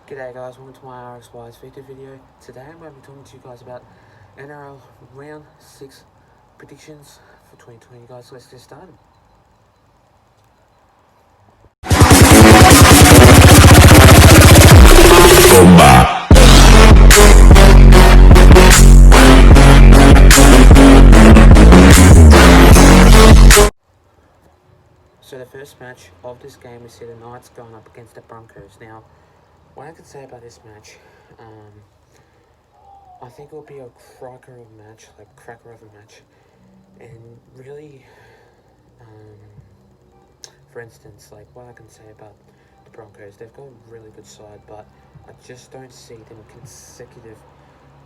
G'day guys, welcome to my RXY's feature video. Today I'm going to be talking to you guys about NRL Round 6 predictions for 2020 guys, so let's get started. So the first match of this game, we see the Knights going up against the Broncos. Now, what I can say about this match, I think it will be a cracker of a match, and really, for instance, like what I can say about the Broncos, they've got a really good side, but I just don't see them consecutive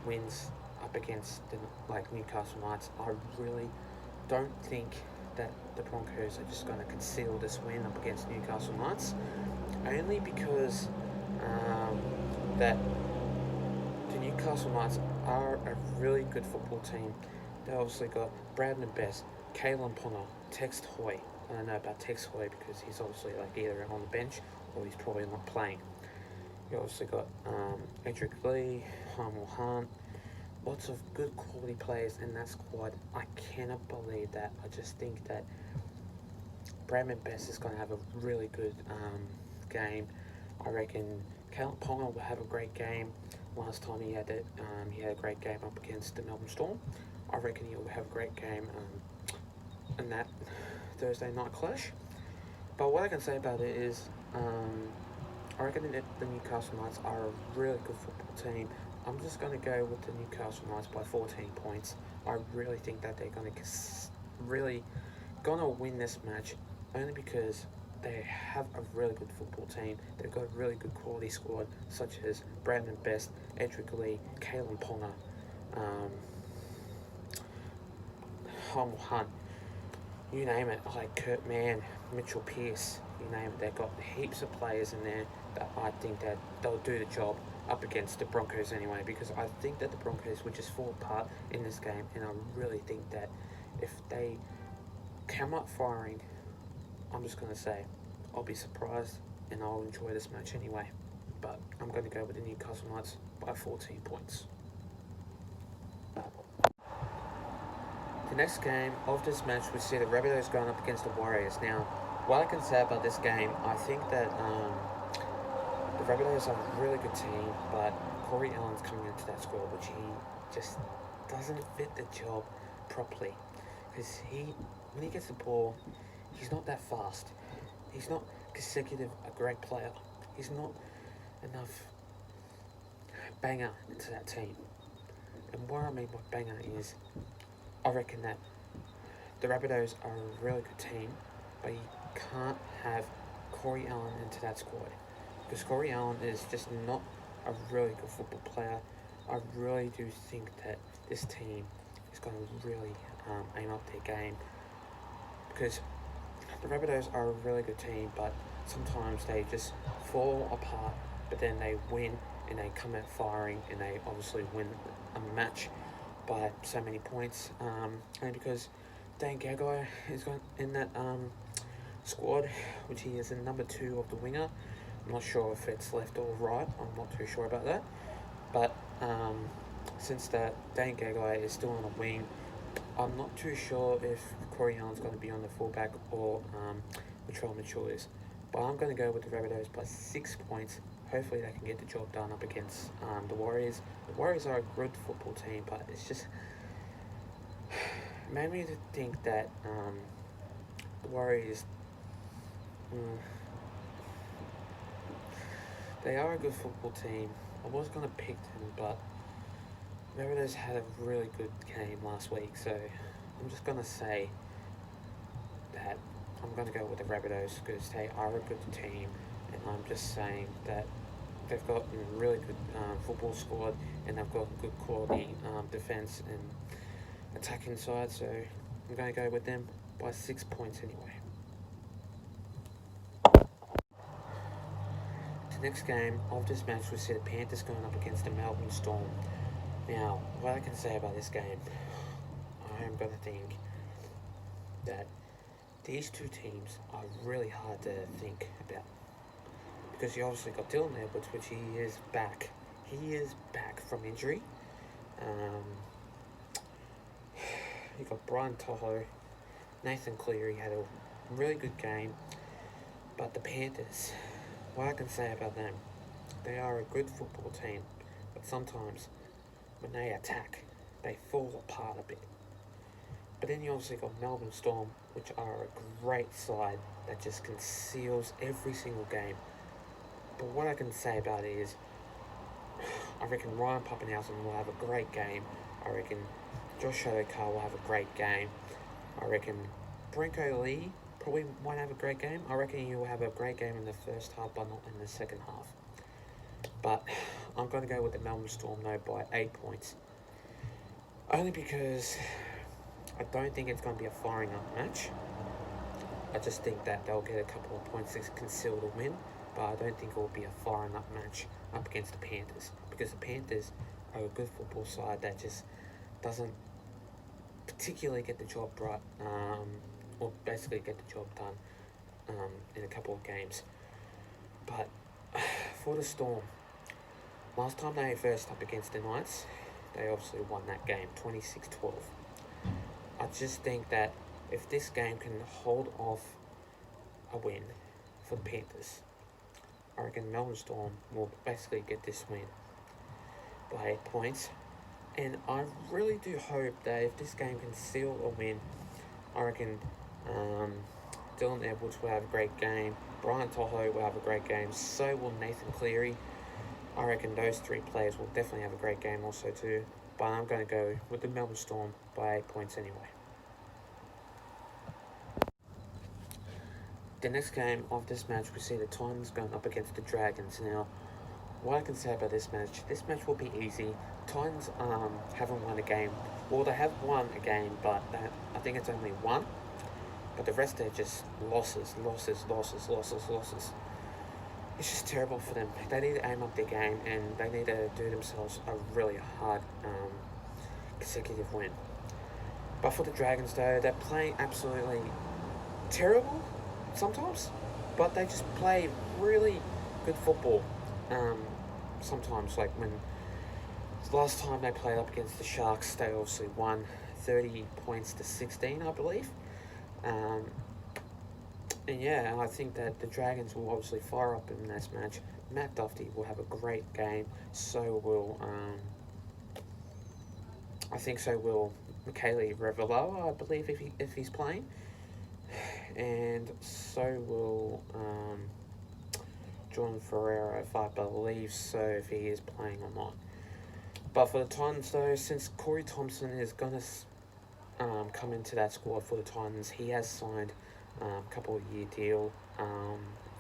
wins up against the Newcastle Knights. I really don't think that the Broncos are just going to conceal this win up against Newcastle Knights, only because that the Newcastle Knights are a really good football team. They obviously got Braden Best, Kalen Ponga, Tex Hoy. I don't know about Tex Hoy because he's obviously either on the bench or he's probably not playing. You obviously got Edric Lee, Harmel Hunt, lots of good quality players in that squad. I cannot believe that. I just think that Braden Best is going to have a really good game. I reckon Kalen Ponga will have a great game. Last time he had a great game up against the Melbourne Storm. I reckon he'll have a great game in that Thursday night clash. But what I can say about it is, I reckon that the Newcastle Knights are a really good football team. I'm just going to go with the Newcastle Knights by 14 points. I really think that they're going to win this match, only because they have a really good football team. They've got a really good quality squad, such as Brandon Best, Edric Lee, Kalen Ponga, Harmel Hunt, you name it, like Kurt Mann, Mitchell Pearce, you name it. They've got heaps of players in there that I think that they'll do the job up against the Broncos anyway, because I think that the Broncos would just fall apart in this game, and I really think that if they come up firing, I'm just going to say I'll be surprised and I'll enjoy this match anyway. But I'm going to go with the Newcastle Knights by 14 points. The next game of this match, we see the Rabbitohs going up against the Warriors. Now, what I can say about this game, I think that the Rabbitohs are a really good team, but Corey Allen's coming into that squad, which he just doesn't fit the job properly. Because when he gets the ball, he's not that fast. He's not consecutive a great player. He's not enough banger into that team. And what I mean by banger is, I reckon that the Rabbitohs are a really good team, but you can't have Corey Allen into that squad, because Corey Allen is just not a really good football player. I really do think that this team is going to really aim up their game, because the Rabbitohs are a really good team, but sometimes they just fall apart, but then they win and they come out firing and they obviously win a match by so many points, and because Dane Gagai is in that squad, which he is in number 2 of the winger. I'm not sure if it's left or right, I'm not too sure about that, but since that Dane Gagai is still on the wing, I'm not too sure if Corey Allen's going to be on the fullback or Latrell Mitchell is, but I'm going to go with the Rabbitohs by 6 points. Hopefully they can get the job done up against the Warriors. The Warriors are a good football team, but it's just made me to think that the Warriors, they are a good football team. I was going to pick them, but Rabbitohs had a really good game last week, so I'm just going to say that I'm going to go with the Rabbitohs because they are a good team, and I'm just saying that they've got a really good football squad, and they've got good quality defence and attacking side, so I'm going to go with them by 6 points anyway. The next game of this match, we see the Panthers going up against the Melbourne Storm. Now, what I can say about this game, I am going to think that these two teams are really hard to think about, because you obviously got Dylan Edwards, which he is back. He is back from injury. You got Brian Toho, Nathan Cleary had a really good game, but the Panthers, what I can say about them, they are a good football team, but sometimes when they attack, they fall apart a bit. But then you obviously got Melbourne Storm, which are a great side that just conceals every single game. But what I can say about it is, I reckon Ryan Pappenhausen will have a great game. I reckon Josh Adokar will have a great game. I reckon Brenko Lee probably won't have a great game. I reckon he will have a great game in the first half, but not in the second half. But I'm going to go with the Melbourne Storm, though, by 8 points. Only because I don't think it's going to be a firing up match. I just think that they'll get a couple of points to conceal the win, but I don't think it will be a firing up match up against the Panthers, because the Panthers are a good football side that just doesn't particularly get the job right, or basically get the job done in a couple of games. But for the Storm, last time they faced up against the Knights, they obviously won that game, 26-12. I just think that if this game can hold off a win for the Panthers, I reckon Melbourne Storm will basically get this win by 8 points. And I really do hope that if this game can seal a win, I reckon Dylan Edwards will have a great game, Brian Toho will have a great game, so will Nathan Cleary. I reckon those three players will definitely have a great game also too. But I'm going to go with the Melbourne Storm by 8 points anyway. The next game of this match, we see the Titans going up against the Dragons. Now, what I can say about this match will be easy. Titans haven't won a game. Well, they have won a game, but I think it's only one. But the rest are just losses. It's just terrible for them. They need to aim up their game, and they need to do themselves a really hard consecutive win. But for the Dragons, though, they're playing absolutely terrible sometimes, but they just play really good football. Sometimes, like when last time they played up against the Sharks, they obviously won 30 points to 16, I believe. And yeah, I think that the Dragons will obviously fire up in this match. Matt Duffy will have a great game. So will Michele Reveloa, I believe, if he's playing. And so will John Ferreira, if I believe so, if he is playing or not. But for the Titans, though, since Corey Thompson is going to come into that squad for the Titans, he has signed a couple of year deal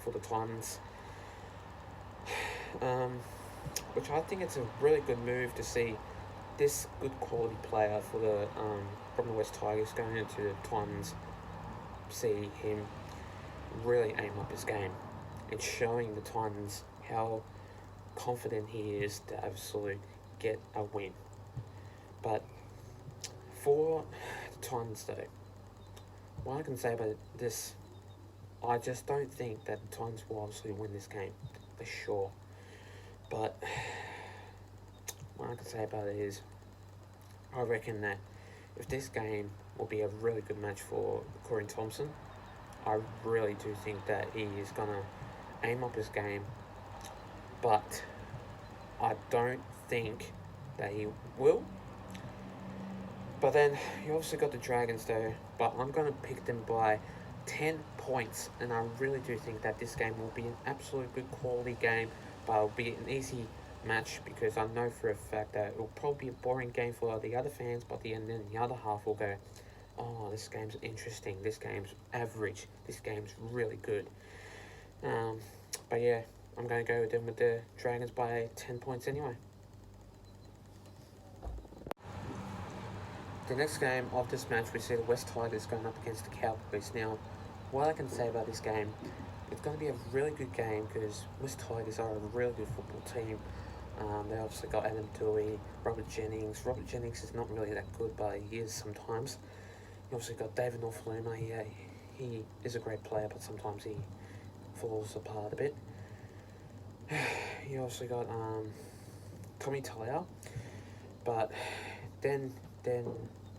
for the Titans, which I think it's a really good move to see this good quality player for the from the West Tigers going into the Titans. See him really aim up his game and showing the Titans how confident he is to absolutely get a win. But for the Titans, though, what I can say about this, I just don't think that the Titans will obviously win this game for sure. But what I can say about it is, I reckon that if this game will be a really good match for Corey Thompson, I really do think that he is going to aim up his game. But I don't think that he will. But then you also got the Dragons, though. But I'm going to pick them by 10 points. And I really do think that this game will be an absolute good quality game. But it'll be an easy match, because I know for a fact that it will probably be a boring game for the other fans, but then the other half will go, oh, this game's interesting, this game's average, this game's really good. But yeah, I'm going to go with them with the Dragons by 10 points anyway. The next game of this match, we see the West Tigers going up against the Cowboys. Now, what I can say about this game, it's going to be a really good game, because West Tigers are a really good football team. They obviously got Adam Dewey, Robert Jennings. Robert Jennings is not really that good, but he is sometimes. You obviously got David Norfoluma. He is a great player, but sometimes he falls apart a bit. you also got Tommy Talia, but then then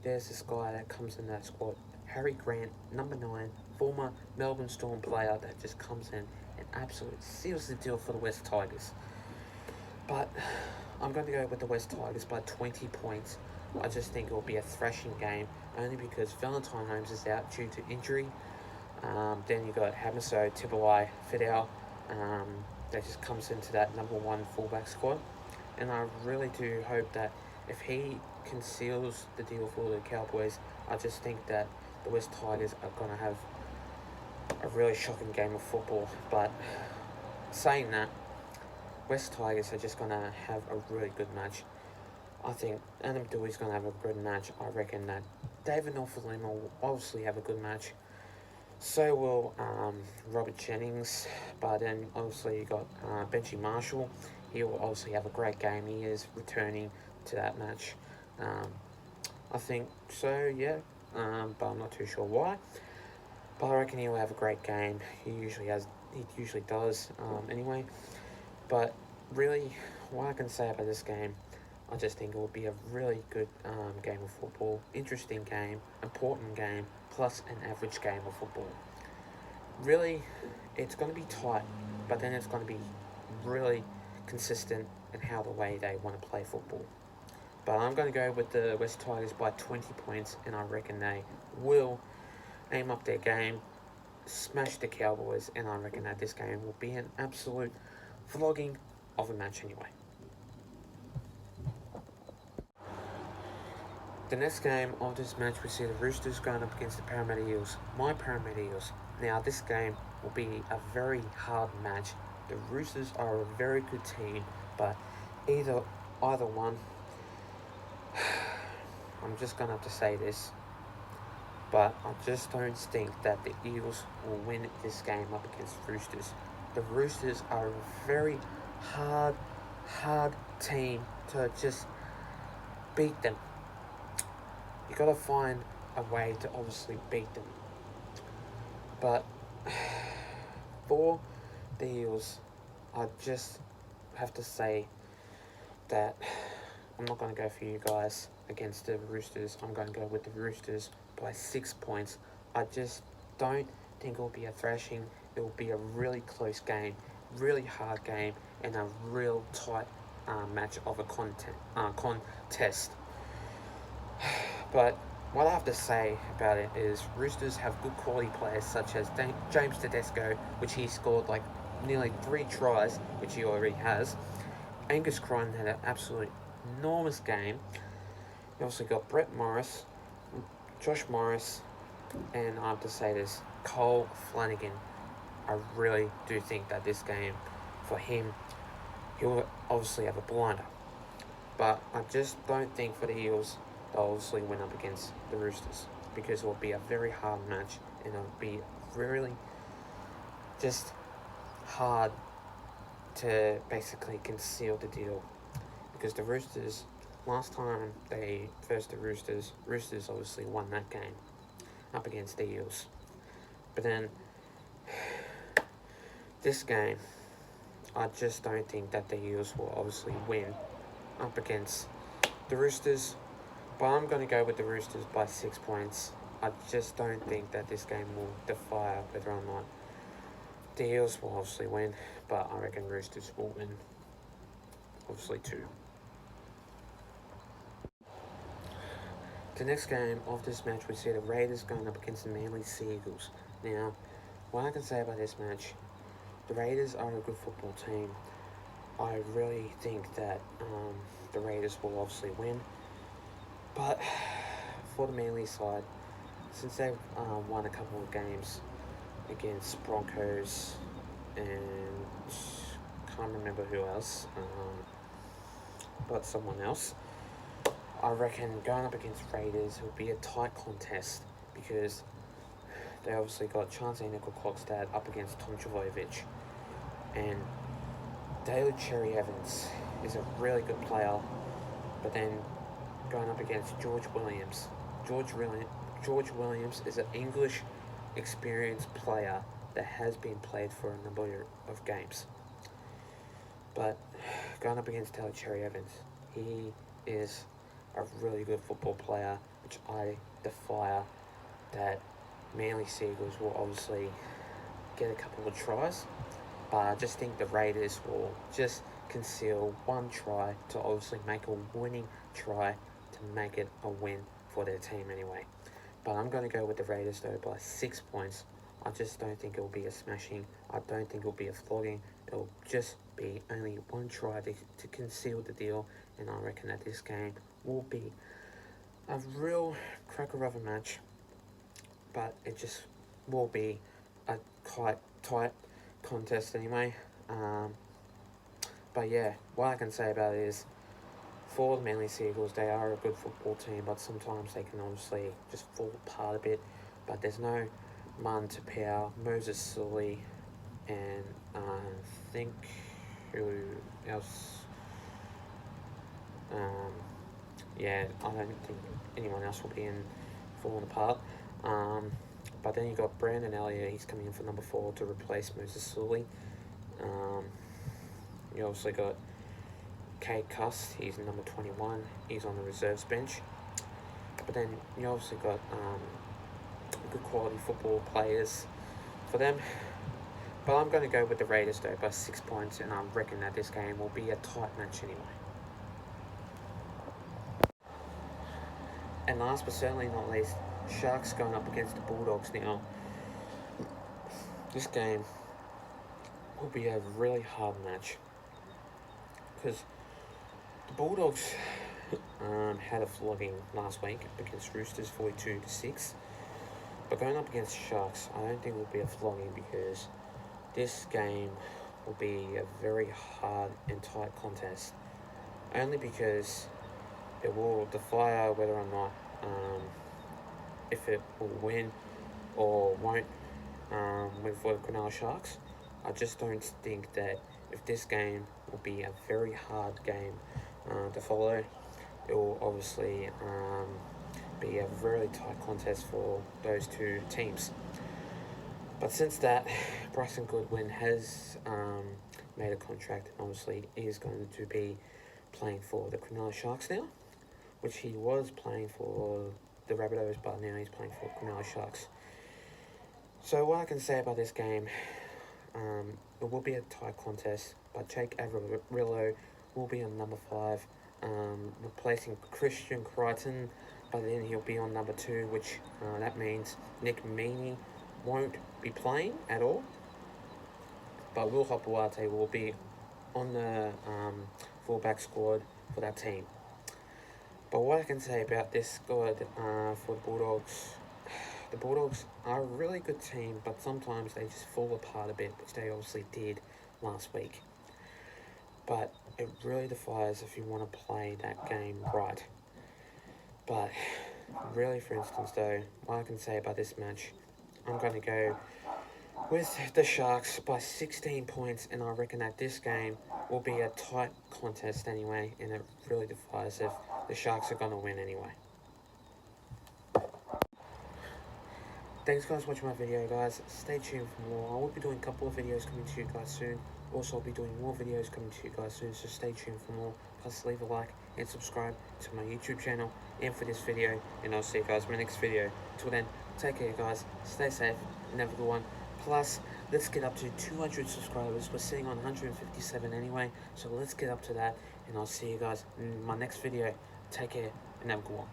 there's this guy that comes in that squad, Harry Grant, number 9, former Melbourne Storm player that just comes in and absolutely seals the deal for the West Tigers. But I'm going to go with the West Tigers by 20 points. I just think it will be a thrashing game, only because Valentine Holmes is out due to injury. Then you got Hamiso Tibuai Fidel, that just comes into that number 1 fullback squad. And I really do hope that if he conceals the deal for the Cowboys, I just think that the West Tigers are going to have a really shocking game of football. But saying that, West Tigers are just going to have a really good match. I think Adam Dewey's going to have a good match. I reckon that David Norfolima will obviously have a good match. So will Robert Jennings. But then obviously you got Benji Marshall. He will obviously have a great game. He is returning to that match. I think so, yeah. But I'm not too sure why. But I reckon he will have a great game. He usually does. Anyway. But really, what I can say about this game, I just think it will be a really good game of football. Interesting game, important game, plus an average game of football. Really, it's going to be tight, but then it's going to be really consistent in how the way they want to play football. But I'm going to go with the West Tigers by 20 points, and I reckon they will aim up their game, smash the Cowboys, and I reckon that this game will be an absolute flogging of a match anyway. The next game of this match, we see the Roosters going up against the Parramatta Eels. My Parramatta Eels. Now, this game will be a very hard match. The Roosters are a very good team, but either one, I'm just going to have to say this, but I just don't think that the Eels will win this game up against the Roosters. The Roosters are a very hard team to just beat them. You got to find a way to obviously beat them. But for the Eels, I just have to say that I'm not going to go for you guys against the Roosters. I'm going to go with the Roosters by 6 points. I just don't think it will be a thrashing. It will be a really close game, really hard game, and a real tight match of a contest. But what I have to say about it is Roosters have good quality players such as James Tedesco, which he scored like nearly 3 tries, which he already has. Angus Crichton had an absolute enormous game. You also got Brett Morris, Josh Morris, and I have to say this, Cole Flanagan. I really do think that this game, for him, he'll obviously have a blinder. But I just don't think for the Eels, they'll obviously win up against the Roosters, because it will be a very hard match, and it'll be really just hard to basically conceal the deal. Because the Roosters, last time they faced the Roosters obviously won that game up against the Eels. But then, this game, I just don't think that the Eels will obviously win up against the Roosters. But I'm going to go with the Roosters by 6 points. I just don't think that this game will defy whether or not the Eels will obviously win. But I reckon Roosters will win, obviously, too. The next game of this match, we see the Raiders going up against the Manly Sea Eagles. Now, what I can say about this match, the Raiders are a good football team. I really think that the Raiders will obviously win. But for the Manly side, since they've won a couple of games against Broncos and can't remember who else, but someone else, I reckon going up against Raiders will be a tight contest, because they obviously got Chance Nickel-Klokstad up against Tom Trbojevic, and David Cherry Evans is a really good player, but then going up against George Williams. George Williams is an English experienced player that has been played for a number of games. But going up against Taylor Cherry Evans, he is a really good football player, which I defy that Manly Seagulls will obviously get a couple of tries. But I just think the Raiders will just conceal one try to obviously make a winning try to make it a win for their team anyway. But I'm going to go with the Raiders though by 6 points. I just don't think it will be a smashing. I don't think it will be a flogging. It will just be only one try to conceal the deal. And I reckon that this game will be a real cracker of a match. But it just will be a quite tight contest anyway. But yeah, what I can say about it is, for the Manly Seagulls, they are a good football team, but sometimes they can obviously just fall apart a bit. But there's no Mun Tapau, Moses Sully, and I think who else? Yeah, I don't think anyone else will be in falling apart. But then you got Brandon Elliott, he's coming in for number 4 to replace Moses Sully. You also got Kate Cuss, he's number 21, he's on the reserves bench. But then you also got good quality football players for them. But I'm going to go with the Raiders though by 6 points, and I reckon that this game will be a tight match anyway. And last but certainly not least, Sharks going up against the Bulldogs now. This game will be a really hard match because the Bulldogs had a flogging last week against Roosters 42-6. But going up against Sharks, I don't think it will be a flogging because this game will be a very hard and tight contest. Only because it will defy whether or not if it will win or won't with the Cronulla Sharks. I just don't think that if this game will be a very hard game to follow, it will obviously be a really tight contest for those two teams. But since that, Bryson Goodwin has made a contract, and obviously he is going to be playing for the Cronulla Sharks now, which he was playing for the Rabbitohs, but now he's playing for Cronulla Sharks. So what I can say about this game, it will be a tight contest, but Jake Averillo will be on number 5, replacing Christian Crichton, but then he'll be on number 2, which that means Nick Meaney won't be playing at all, but Will Hopoate will be on the fullback squad for that team. But what I can say about this squad for the Bulldogs are a really good team, but sometimes they just fall apart a bit, which they obviously did last week. But it really defies if you want to play that game right. But really, for instance though, what I can say about this match, I'm going to go with the Sharks by 16 points, and I reckon that this game will be a tight contest anyway, and it really defies if the Sharks are going to win anyway. Thanks guys for watching my video, guys. Stay tuned for more. I will be doing a couple of videos coming to you guys soon. Also, I'll be doing more videos coming to you guys soon, so stay tuned for more. Plus, leave a like and subscribe to my YouTube channel and for this video, and I'll see you guys in my next video. Till then, take care guys, stay safe, and have a good one. Plus, let's get up to 200 subscribers. We're sitting on 157 anyway, so let's get up to that, and I'll see you guys in my next video. Take care, and have a good one.